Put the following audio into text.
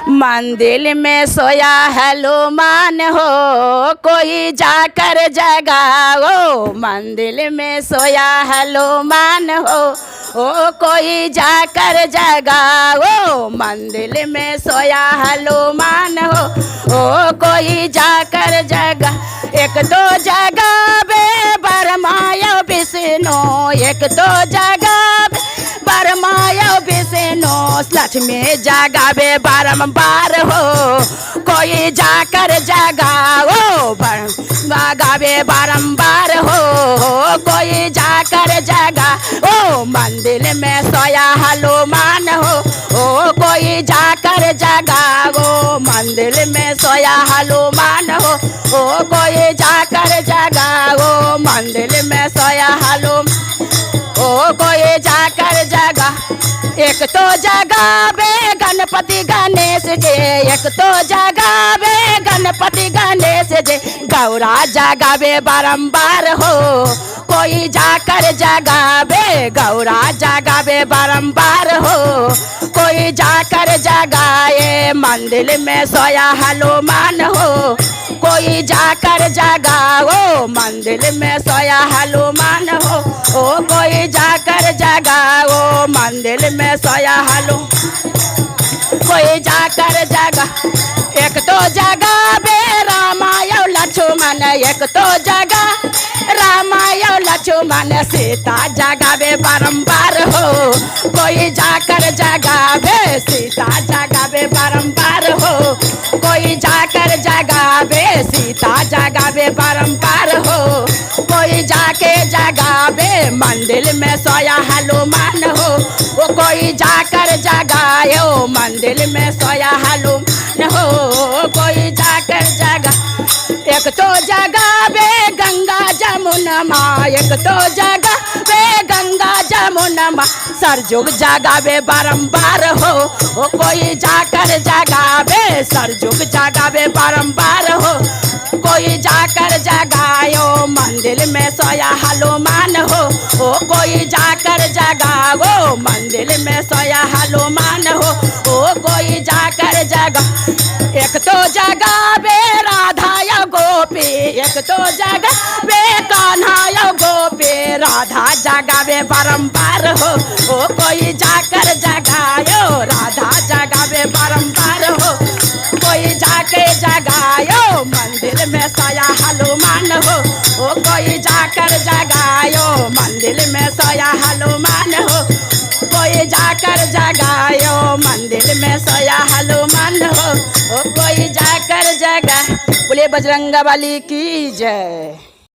मंदिर में सोया हनुमान हो, कोई जाकर जगाओ। मंदिर में सोया हनुमान हो, ओ कोई जाकर जगाओ। मंदिर में सोया हनुमान हो, ओ कोई जाकर जगा। एक दो जगह बे बरमायो विष्णु, एक दो जगह बरमायो विष्णु। लक्ष्मी जगावे बारंबार हो, कोई जाकर जगाओ। जगावे बारंबार हो, कोई जाकर जगा। ओ मंदिर में सोया हनुमान हो, ओ कोई जाकर जगाओ। मंदिर में सोया हनुमान हो, ओ कोई जाकर जगाओ। मंदिर में सोया हनुमान, ओ कोई जाकर जगा। एक तो जगावे गणपति गणेश जी, एक तो जगावे गणपति गणेश जी। गौरा जगावे बारंबार हो, कोई जाकर जगावे। गौरा जगावे बारंबार हो, कोई जाकर जगाए। मंदिर में सोया हनुमान हो, कोई जाकर जगाओ। मंदिर में सोया हनुमान हो, ओ कोई जाकर जगाओ। मंदिर में सोया हनु, कोई जाकर जगा। एक तो जगावे रामायो लक्ष्मण, एक तो जगा रामायो लक्ष्मण। सीता जगावे बारंबार हो, कोई जाकर जगावे। सीता जगावे बारंबार हो, कोई जाकर जगावे। सीता जगावे बारंबार हो, कोई जाके जगावे। मंदिर में सोया हनुमान हो, वो कोई जाकर जगायो। मंदिर में सोया हनुमान हो, कोई जाकर जगा। एक तो जगावे गंगा जमुना माँ, एक तो जगावे गंगा जमुना माँ। सरजुग जगावे बारंबार हो, वो कोई जाकर जगावे। सरजुग जगावे बारंबार हो, कोई जाकर जगायो। मंदिर में सोया हनुमान हो, ओ कोई जाकर जगाओ। मंदिर में सोया हनुमान हो, ओ कोई जाकर जगा। एक तो जगावे राधा या गोपी, एक तो जगावे कान्हा या गोपी। राधा जगावे बारंबार हो, ओ कोई जाकर जगायो। राधा जगावे बारंबार हो, कोई जाके जगायो। मंदिर में सोया हनुमान हो, ओ कोई जाकर जगायो। मंदिर में सोया हनुमान हो, कोई जाकर जगायो। मंदिर में सोया हनुमान हो, ओ कोई जाकर जगा। बोले बजरंगा बली की जय।